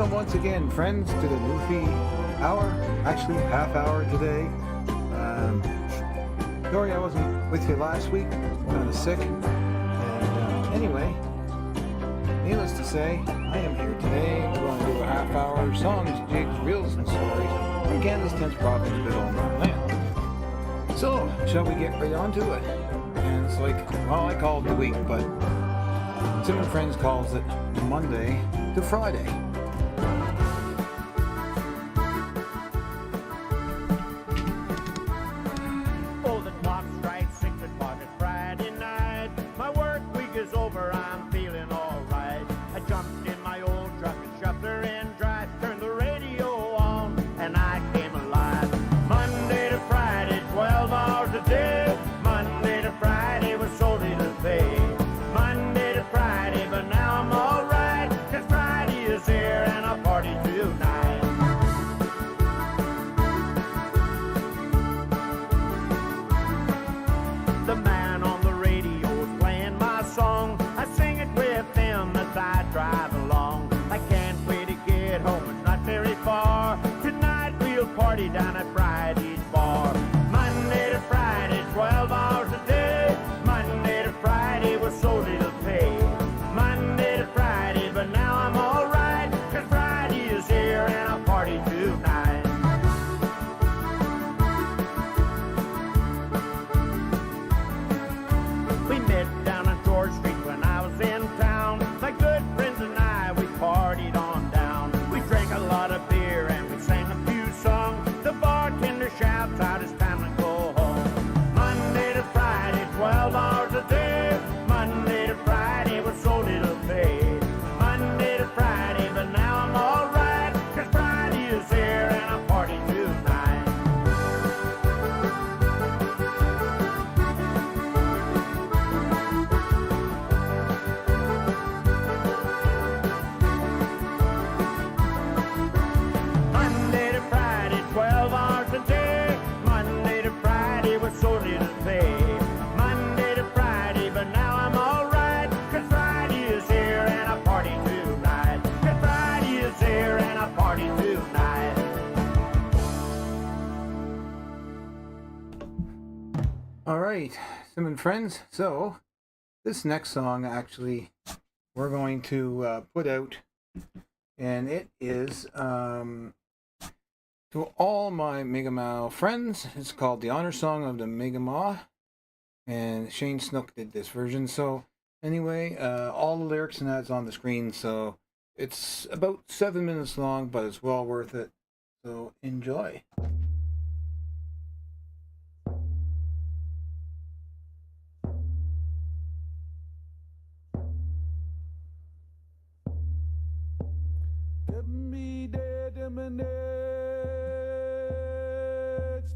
Welcome once again, friends, to the Newfie hour. Actually, half hour today. Sorry I wasn't with you last week. Kind of sick. And anyway, needless to say, I am here today. We're going to do a half hour songs, jigs, reels, and stories from Canada's 10th province, Newfoundland. So, shall we get right on to it? And it's like, well, I call it the week, but Tim and Friends calls it Monday to Friday. Oh, the clock strikes 6 o'clock at Friday night. My work week is over, I'm feeling alright. I jumped in my old truck and shoved her in drive, turned the radio on, and I came alive. Monday to Friday, 12 hours a day. Monday to Friday was so little pay. Monday to Friday, but now I'm alright, 'cause Friday is here and I'll party tonight. The man on the radio is playing my song. I sing it with him as I drive along. I can't wait to get home, it's not very far. Tonight we'll party down at Friday's bar. Monday to Friday, 12 hours a day. Monday to Friday was so little pay. Monday to Friday, but now I'm alright, 'cause Friday is here and I'll party tonight. We met down on George Street when I was in town. My good friends and I, we partied on down. We drank a lot of beer and we sang a few songs. The bartender shouts out, it's time to go home. Monday to Friday, 12 hours a day. Monday to Friday was so little pay. Monday to Friday, but now I'm alright, 'cause Friday is here and I'll party tonight. Monday to Friday, 12 hours a day. Monday to Friday was so little pay. Monday to Friday, but now I'm alright, 'cause Friday is here and I party tonight. 'Cause Friday is here and I party tonight. Alright, Tim and Friends. So, this next song actually we're going to put out, and it is to all my Mi'kmaq friends. It's called The Honor Song of the Mi'kmaq, and Shane Snook did this version. So anyway, all the lyrics and that's on the screen, so it's about 7 minutes long, but it's well worth it. So enjoy.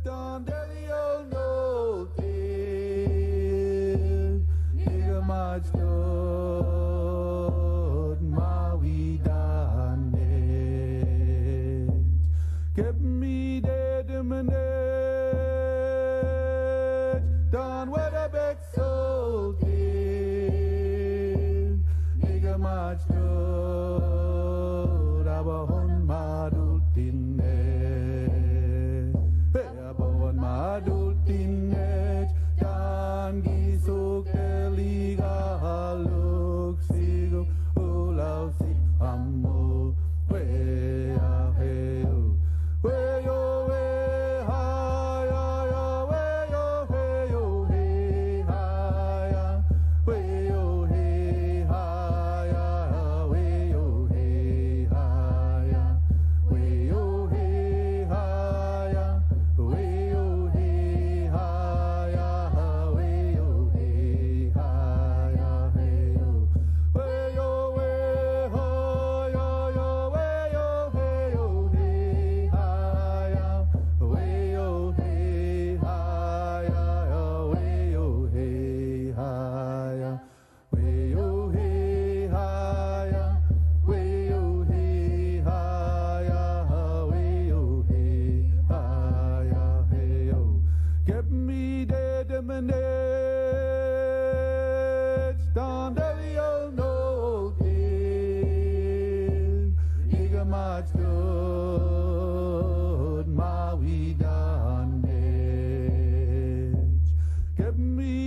Down dirty old note, nigga much good, my we done it. Kept me dead in minute, done what a big soul did, nigga much good, I was on my routine. Adultinage dan gisuk liga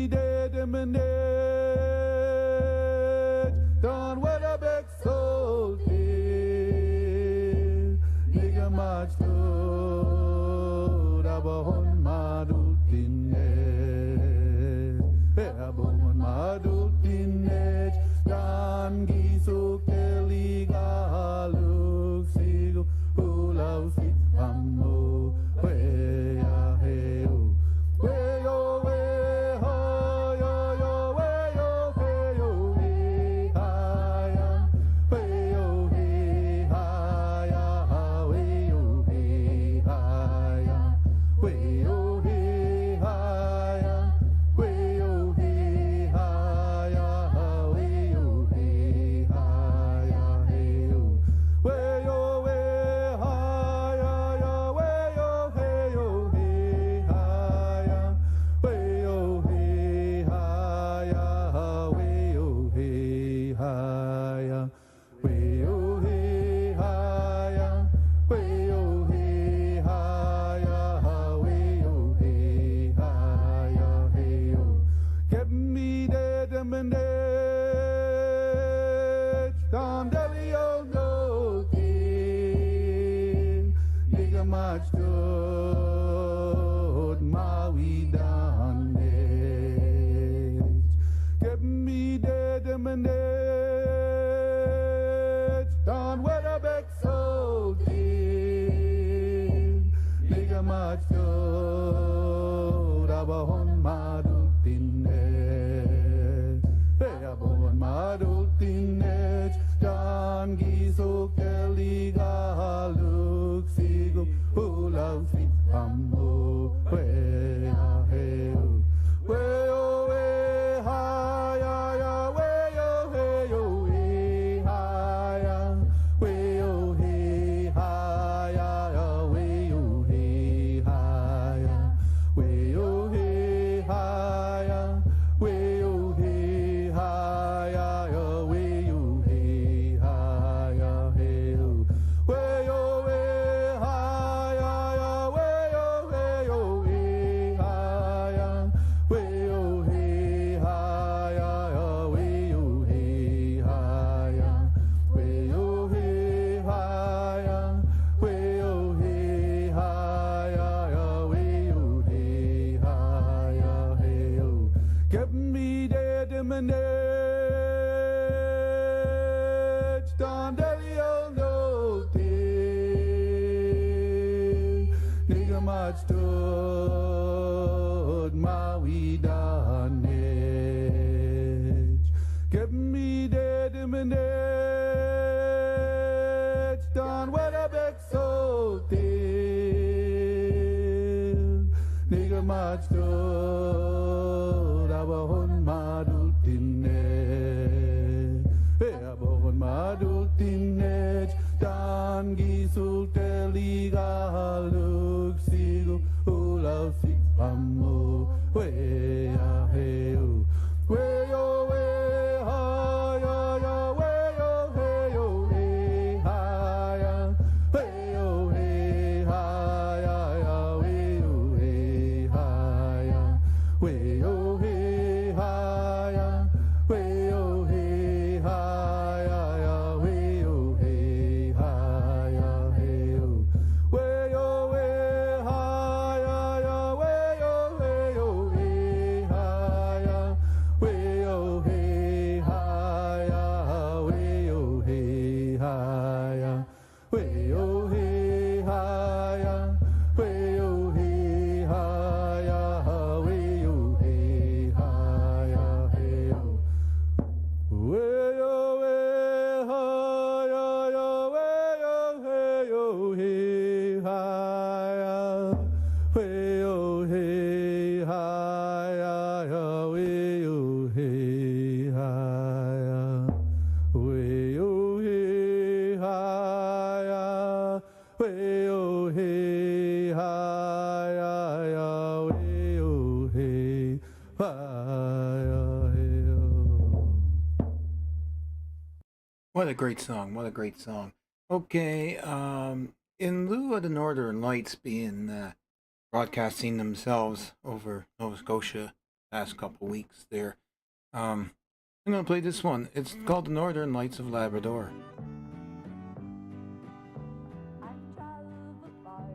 me dead and me dead. Don't what a big soul is. Nigga march to the bone madultine. Hey, bone madultine. Dan gisu keliga look sigo. Ulaw sit amo. Hey, hey, oh. Way oh way ho yo yo way yo hey yo hey hi way yo hey hi way yo hey hi way yo hey hi way yo hey hi way yo hey hi hey yo way yo way hi way yo hey yo hey hi way yo hey hi way yo hey hi way yo hey hi way yo hey hi way yo hey hi hey yo get me dead and me dead down deli oh no king nigga march to Maui down get me dead and me dead down where the big soul king nigga march to the bone madultine hey a bone madultine dan giso keliga look sigo ulaw sit amo way hey way oh way hi way oh hey yo hey hi way oh hey hi way oh hey hi way oh hey hi way oh hey hi way oh hey hi hey way oh way hi way oh hey oh hey hi way oh hey hi way oh hey hi way oh hey hi way oh hey hi way oh hey hi hey get me dead in my net down deli oh no thing nigga march to Maui down get me dead in my net down where the big soul thing nigga march to the bone madultine hey a bone madultine dan gisul teliga look sigo ulaw sit amo way hey way yo way hi way yo hey yo hey hi way yo hey hi way yo hey hi way yo hey hi way yo hey hi way yo hey hi hey way yo way hi way yo hey yo hey hi way yo hey hi way yo hey hi way yo hey hi way yo hey hi way yo hey hi hey way yo way hi way yo hey yo hey hi way yo hey hi way yo hey hi way yo hey hi way yo hey hi way yo hey What a great song. What a great song. Okay, in lieu of the Northern Lights being broadcasting themselves over Nova Scotia past couple weeks there. I'm gonna play this one. It's called The Northern Lights of Labrador. I've traveled far,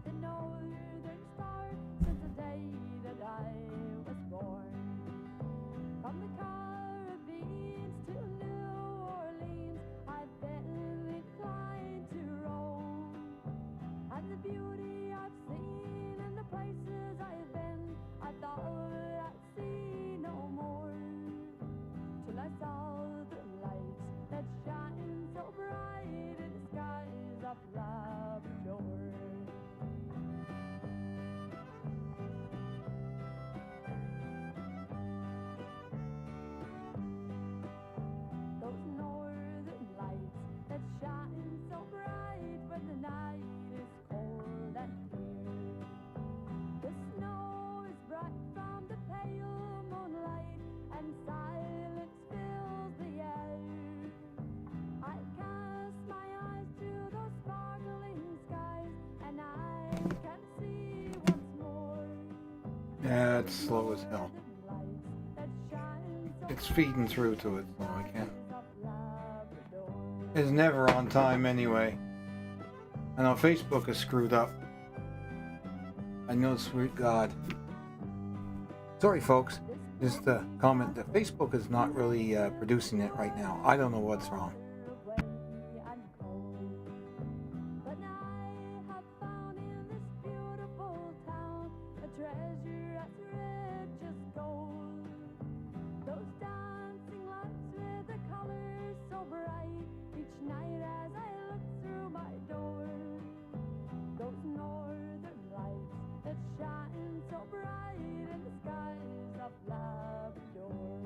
the northern star, since the day that I was born. From the Caribbean to New Orleans, I've been inclined to roam. And the beauty I've seen and the places I've been, I thought I'd see no more. Till I saw the lights that shine so bright in the skies of Labrador. Those northern lights that shine so bright when the night is cold and clear. The snow is bright from the pale moonlight, and silence fills the air. I cast my eyes to those sparkling skies, and I can see once more. Yeah, it's slow as hell. Northern lights that shine so It's feeding through to it, so I can't. of Labrador. It's never on time anyway. I know Facebook is screwed up. I know, sweet God. Sorry, folks. Just a comment that Facebook is not really producing it right now. I don't know what's wrong. Away and cold. But I have found in this beautiful town a treasure as rich as gold. Those dancing lights with the colors so bright each night as I look through my door. Those northern lights that shine so bright in the skies of Labrador.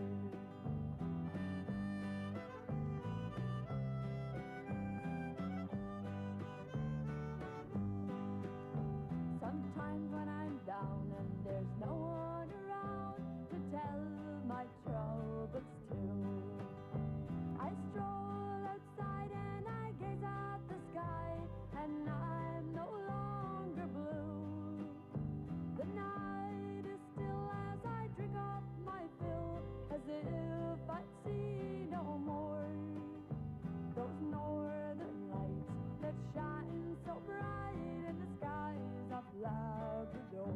Sometimes when I'm down and there's no one around to tell my troubles to, I stroll outside and I gaze at the sky, and I'm no longer blue. The night is still as I drink up my fill, as if I'd see no more. Those northern lights that shine so bright in the skies of Labrador.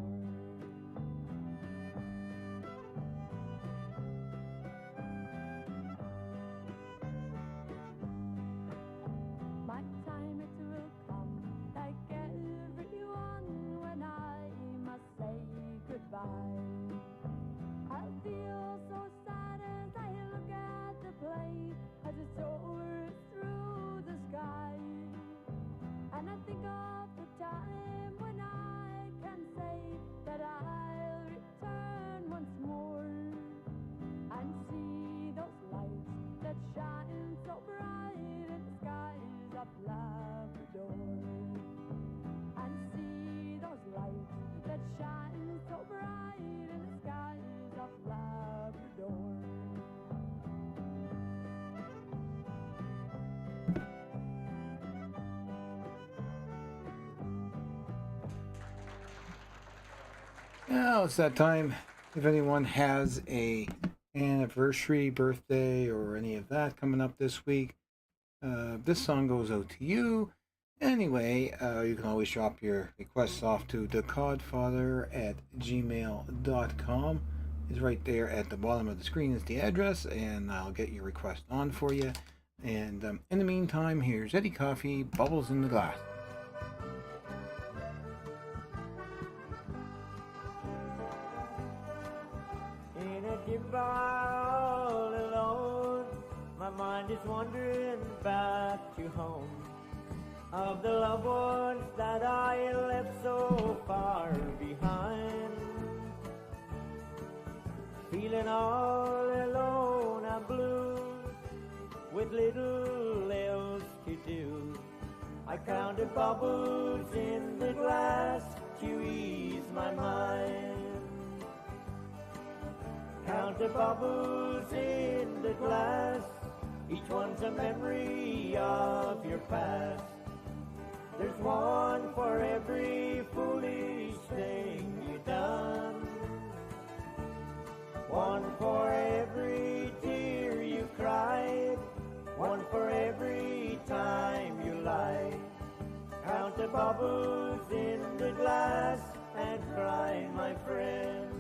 My time it will come, like everyone, when I must say goodbye. I'll feel so sad as I look at the plane as it soars through the sky. And I think of the time when I can say that I'll return once more and see those lights that shine so bright in the skies of Labrador. And see those lights that shine so bright in the skies of Labrador. Now it's that time. If anyone has a anniversary, birthday, or any of that coming up this week, this song goes out to you. Anyway, you can always drop your requests off to thecodfather@gmail.com. It's right there at the bottom of the screen is the address, and I'll get your request on for you. And in the meantime, here's Eddie Coffee, Bubbles in the Glass. In a dim bar all alone, my mind is wandering back to home. Of the loved ones that I left so far behind, feeling all alone and blue, with little else to do. I counted bubbles in the glass to ease my mind. Counted bubbles in the glass, each one's a memory of your past. There's one for every foolish thing you've done. One for every tear you cried, one for every time you lied. Count the bubbles in the glass and cry, my friend.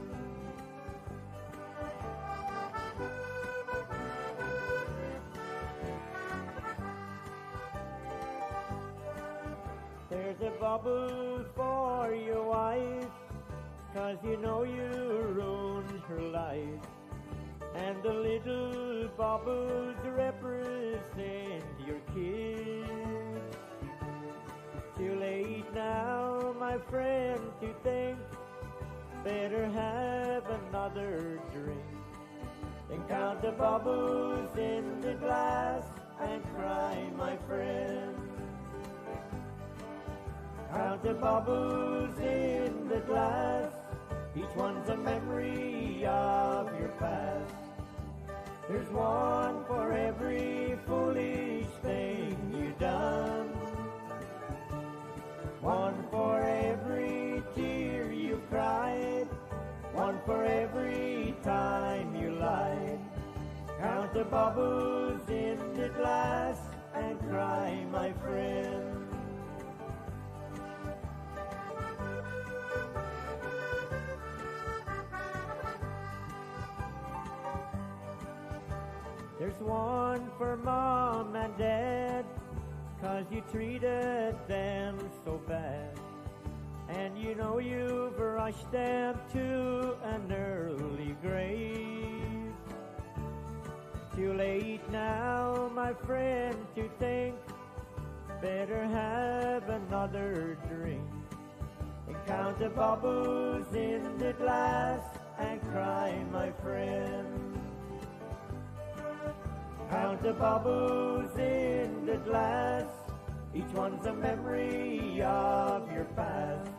There's a bubble for your wife, 'cause you know you ruined her life. And the little bubbles represent your kids. Too late now, my friend, to think. Better have another drink. Then count the bubbles in the glass and cry, my friend. Count the bubbles in the glass, each one's a memory of your past. There's one for every foolish thing you've done, one for every tear you cried, one for every time you lied. Count the bubbles in the glass and cry, my friend. There's one for Mom and Dad, 'cause you treated them so bad. And you know you've rushed them to an early grave. Too late now, my friend, to think. Better have another drink. And count the bubbles in the glass and cry, my friend. Count the bubbles in the glass, each one's a memory of your past.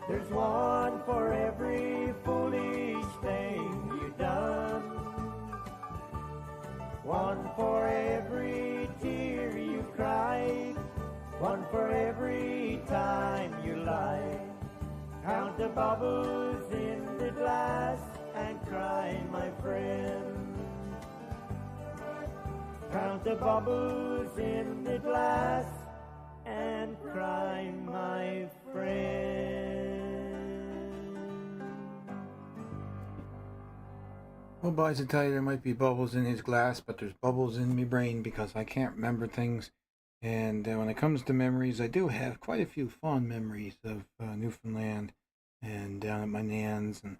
There's one for every foolish thing you've done, one for every tear you cried, one for every time you lied. Count the bubbles in the glass and cry, my friend. Count the bubbles in the glass and cry, my friend. Well, boys, I tell you, there might be bubbles in his glass, but there's bubbles in my brain because I can't remember things. And when it comes to memories, I do have quite a few fond memories of Newfoundland and down at my nan's and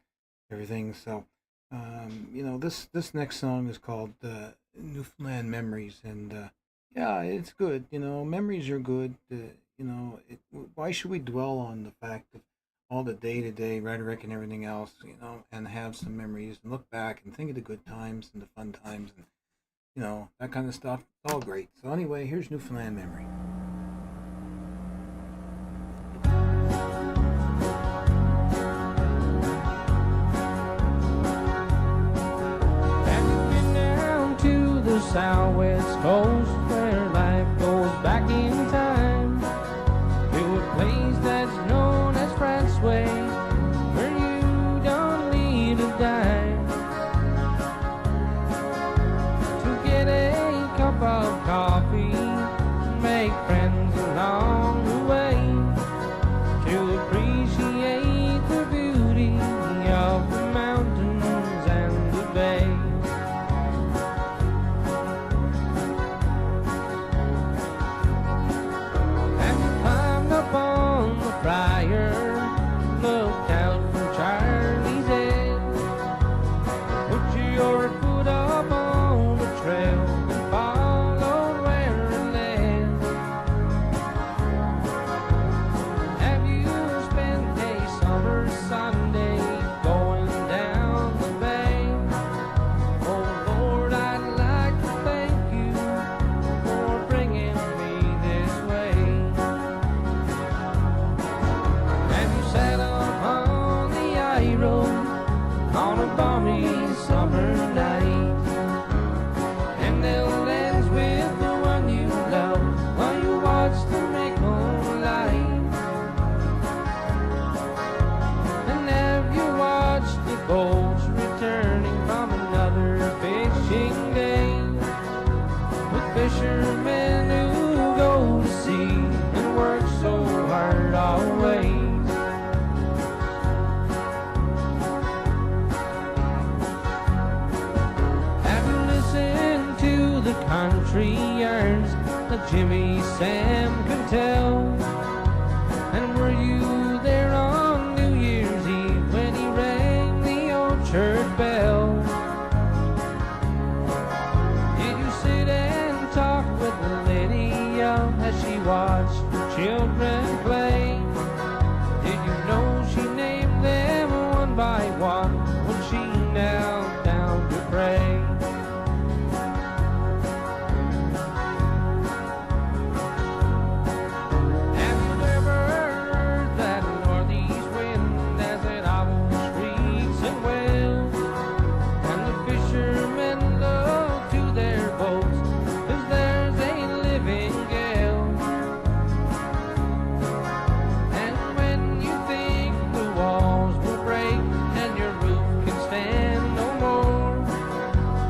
everything. So, this next song is called Newfoundland Memories, and yeah, it's good. Memories are good. Why should we dwell on the fact of all the day-to-day rhetoric and everything else, and have some memories and look back and think of the good times and the fun times and, that kind of stuff. It's all great. So anyway, here's Newfoundland Memory. Southwest coast where life goes back in time to a place that's known as France Way, where you don't need a dime to get a cup of coffee, make friends along the way, to appreciate the beauty of the mountains and the bay. Looked out from Charlie's Head, put your foot up on the trail and followed where it led. Have you spent a summer Sunday going down the bay, country yearns that Jimmy Sam can tell. And were you there on New Year's Eve when he rang the old church bell? Did you sit and talk with Lydia as she watched her children play? Did you know she named them one by one when she knelt down to pray? Have you ever heard that northeast wind as it howls, shrieks and wails? And the fishermen look to their boats 'cause there's a living gale. And when you think the walls will break and your roof can stand no more,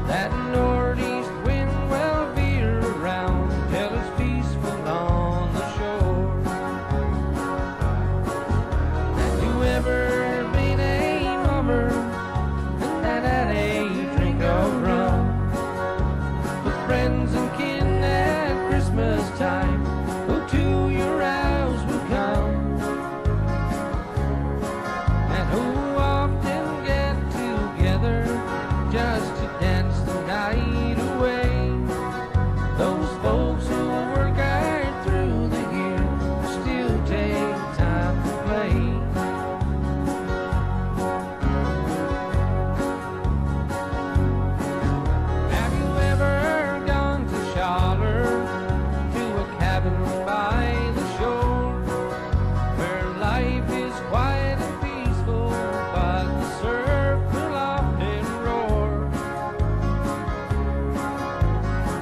that northeast wind will veer around till it's peaceful on the shore. Have you ever been a mummer and had a drink of rum with friends and kin at Christmas time who to your house will come, and who often get together just to dance the night away? Those folks who work hard through the year still take time to play. Have you ever gone to Shaller, to a cabin by the shore, where life is quiet and peaceful, but the surf will often roar?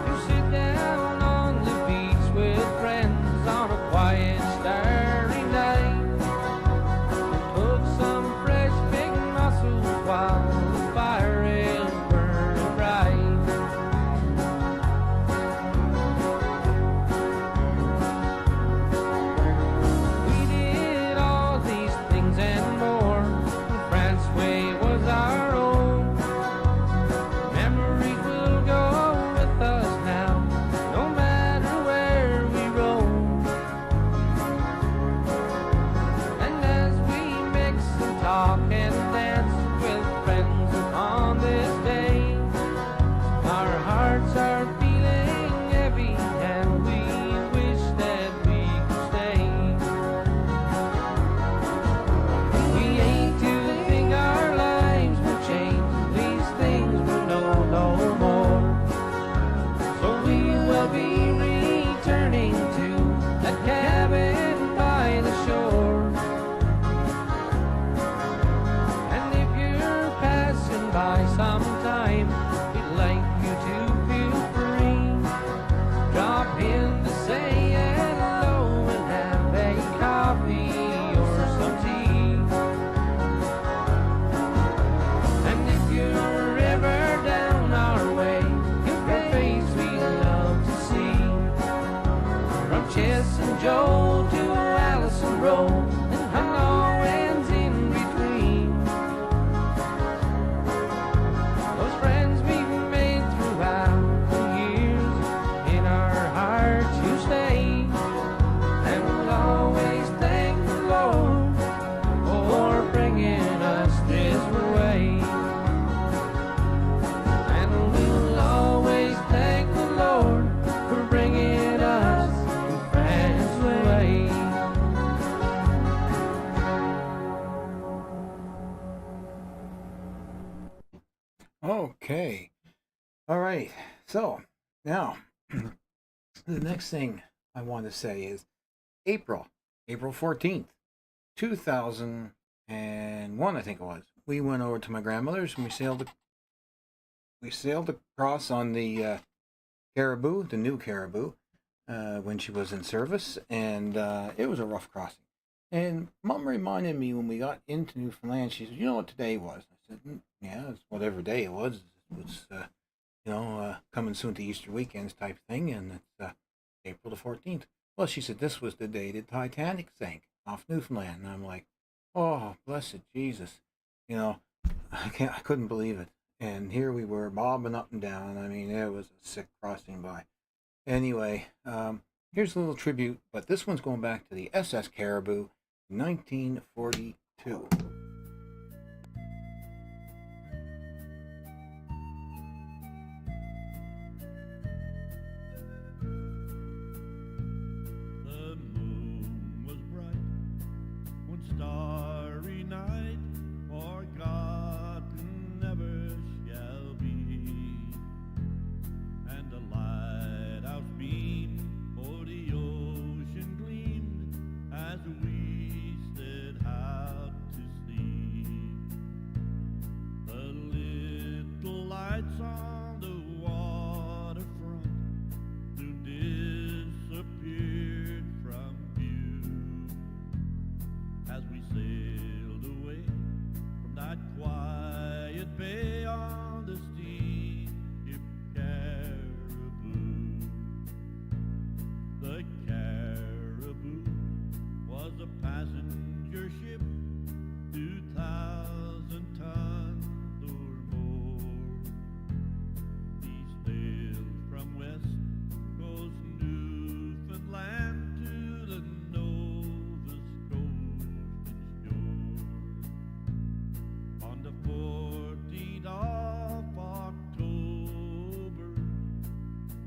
You sit down on the beach with friends on a quiet starry night, cook some fresh big mussels while the fire is burning bright. We did all these things and more when France's way was our own. Memories will go with us now, no matter where we roam. And as we mix and talk and dance with friends on this day, our hearts are feeling heavy and we wish that we could stay. We hate to think our lives will change, these things will know no more. So we will be returning to that cabin by the shore. And if you're passing by sometime, we'd like you to feel free. Drop in to say hello and have a coffee or some tea. And if you're ever down our way, your face we love to see. From Chess and Joe to Allison Rowe and Hungarians in between. Those friends we've made throughout the years, in our hearts you stay. And we'll always thank the Lord for bringing us this way. And we'll always thank the Lord for bringing us France's way. Okay. All right. So now the next thing I want to say is April 14th, 2001, I think it was. We went over to my grandmother's and we sailed across on the Caribou, the new Caribou, when she was in service, and it was a rough crossing. And Mom reminded me when we got into Newfoundland, she said, "You know what today was?" I said, "Yeah, it's whatever day it was. It's coming soon to Easter weekends type thing, and it's April the 14th. Well, she said this was the day the Titanic sank off Newfoundland, and I'm like, oh, blessed Jesus, I couldn't believe it. And here we were bobbing up and down. I mean, it was a sick crossing by. Anyway, here's a little tribute, but this one's going back to the SS Caribou, 1942. The moon was bright one starry night, forgotten never shall be, and a lighthouse beam o'er the ocean gleamed as we set out to sea. The little lights on the waterfront soon disappeared from view as we sailed away from that quiet bay on the steamship Caribou. The Caribou was a passenger ship, 2,000 tons or more. These sailed from West Coast Newfoundland to the Nova Scotian shore. On the 14th of October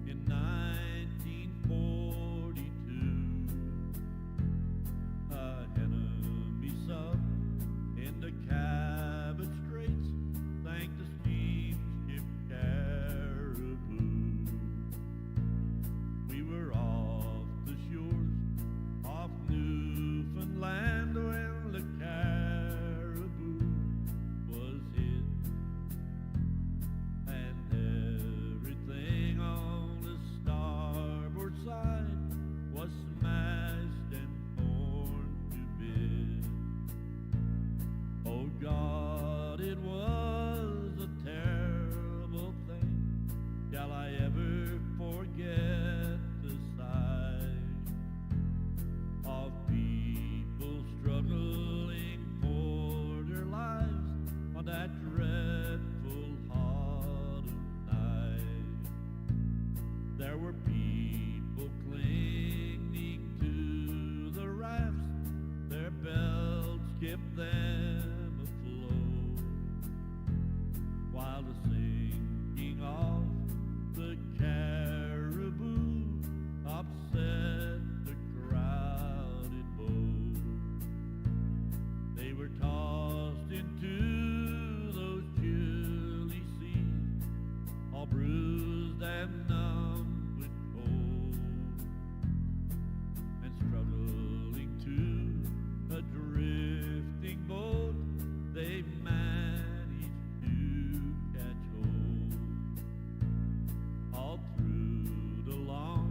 in 1942, a enemy sub in the Cabot Straits sank the steamship Caribou. We were off the shores of Newfoundland when the Caribou was hit, and everything on the starboard side was smashed and torn to bits. Oh God, it was a terrible thing. Shall I ever forget the sight of people struggling for their lives on that dreadful autumn night? There were people clinging to the rafts, their belts kept them afloat, while the sinking of the Caribou upset the crowded boat. They were tossed into those chilly seas, all bruised and numb with cold, and struggling to a drifting boat, they managed to catch hold. All through the long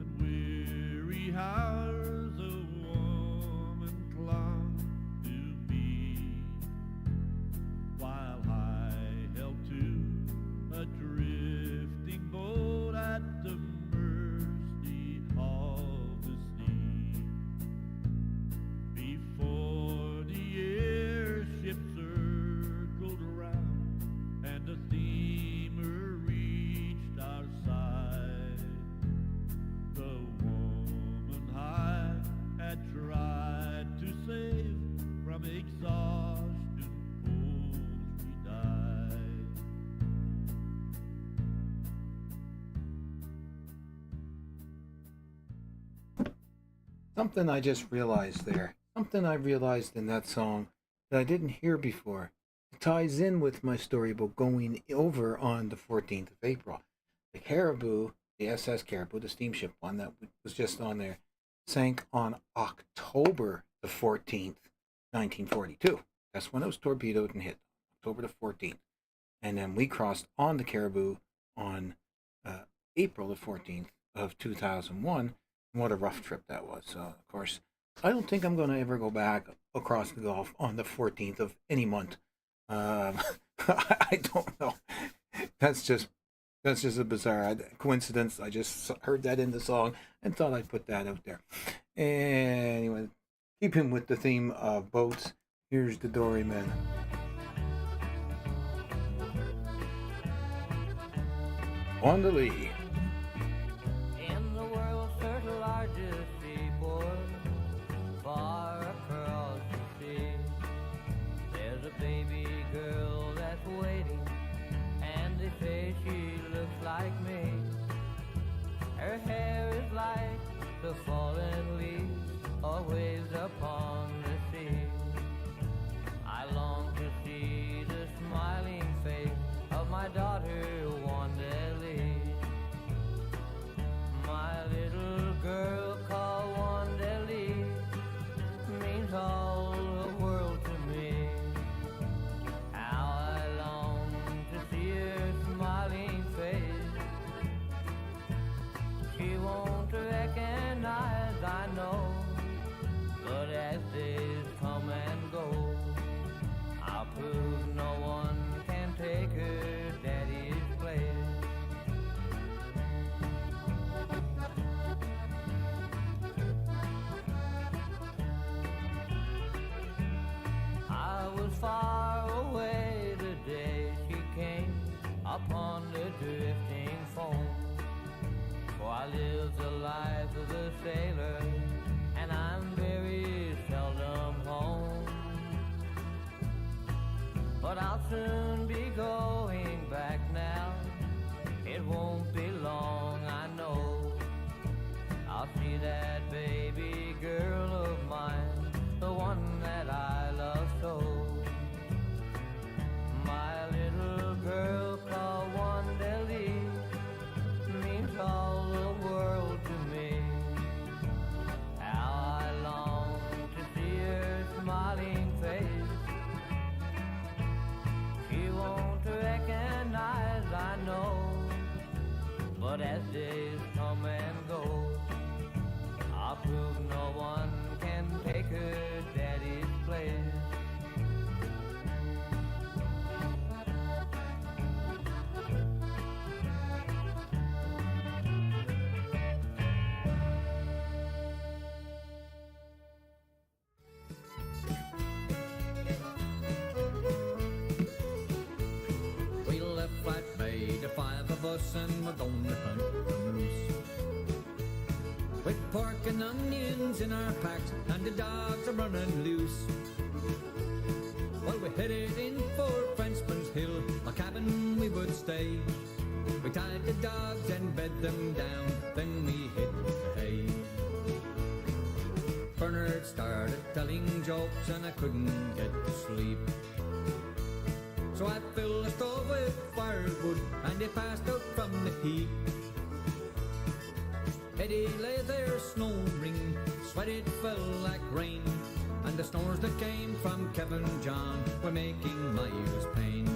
and weary hours, a woman clung to me, while I held to a drifting boat at the mercy of the sea. Before the airship circled around and the steamer reached our side, the woman I had tried to save from exhaustion cold she died. Something I just realized there. Something I realized in that song that I didn't hear before. It ties in with my story about going over on the 14th of April. The Caribou, the SS Caribou, the steamship one that was just on there, sank on October the 14th, 1942. That's when it was torpedoed and hit, October the 14th. And then we crossed on the Caribou on April the 14th of 2001. What a rough trip that was. So, of course, I don't think I'm going to ever go back across the Gulf on the 14th of any month. I don't know. That's just a bizarre coincidence. I just heard that in the song and thought I'd put that out there. Anyway, keeping with the theme of boats, here's the Dorymen. On the Lee. In the world's third largest seaport, far across the sea, there's a baby girl that's waiting, and they say she looks like me. Her hair is like the fallen leaves, always upon the sea. I long to see the smiling face of my daughter, Wanda Lee. My little girl called Wanda Lee means all the world to me. How I long to see her smiling face. She won't recognize, I know, but as days come and go, I'll prove no one can take her daddy's place. I was far away the day she came upon the drifting foam, for I live the life of a sailor, and I'm very seldom home. But I'll soon be going back now. It won't be long, I know. I'll see that baby girl of mine, the one that I love so. My little girl called Wanda Lee means all the world to me. How I long to see her smiling face. She won't recognize, I know, but as days come and go, I'll prove no one can take her daddy's place. We left Flat Bay, the five of us, and we're gonna hunt the moose. With pork and onions in our packs, and the dogs are running loose. Well, we headed in for Frenchman's Hill, a cabin we would stay. We tied the dogs and bed them down, then we hit the hay. Bernard started telling jokes and I couldn't get to sleep. So I filled the stove with firewood and they passed out from the heat. Eddie lay there snoring, sweat it fell like rain, and the snores that came from Kevin John were making my ears pain.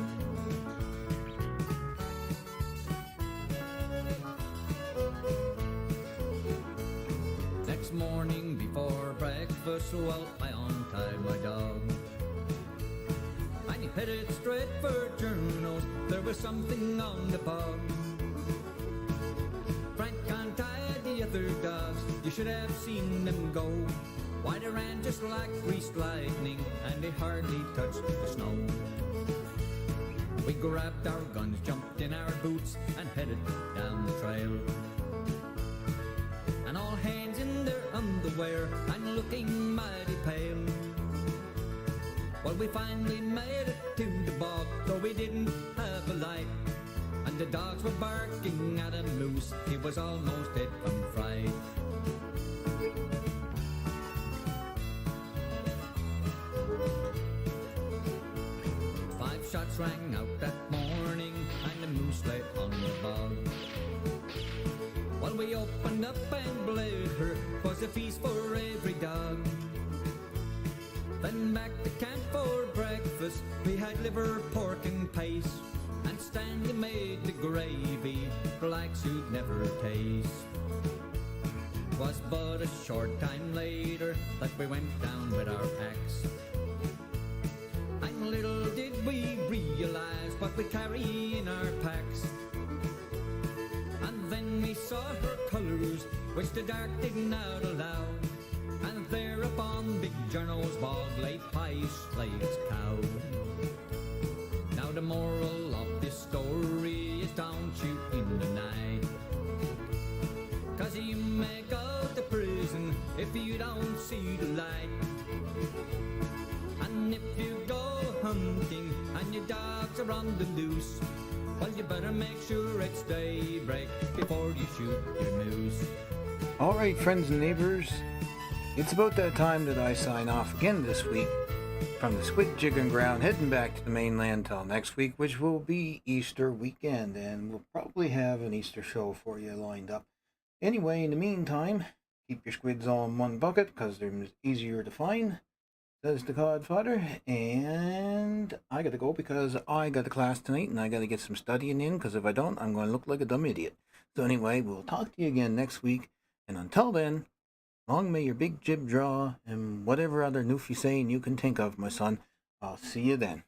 Next morning before breakfast, well, I untied my dog. And he headed straight for journals, there was something on the bog. Frank untied the other dogs, you should have seen them go. Why, they ran just like greased lightning, and they hardly touched the snow. We grabbed our guns, jumped in our boots, and headed down the trail. And all hands in their underwear and looking mighty pale. Well, we finally made it to the bog, though we didn't have a light. And the dogs were barking at a moose, he was almost dead from fright. Five shots rang out that morning, and the moose lay on the bog. Well, we opened up and bled her, 'twas a feast for every dog. Then back to camp for breakfast, we had liver, pork and paste, and Stanley made the gravy like you'd never taste. 'Twas but a short time later that we went down with our axe. And little did we realize what we carry in our packs. And then we saw her colours, which the dark did not allow. And there upon Big Journal's bog lay Pious Slade's cow. Now the moral of this story is don't shoot in the night. see the light. And if you go hunting and your dogs are on the loose, well, you better make sure it's daybreak before you shoot your moose. All right, friends and neighbors, it's about that time that I sign off again this week from the Squid Jiggin ground, heading back to the mainland till next week, which will be Easter weekend, and we'll probably have an Easter show for you lined up. Anyway, in the meantime, keep your squids all in one bucket because they're easier to find, says the Godfather. And I gotta go because I got a class tonight and I gotta get some studying in, because if I don't, I'm going to look like a dumb idiot. So anyway, we'll talk to you again next week, and until then, long may your big jib draw, and whatever other newfie saying you can think of, my son. I'll see you then.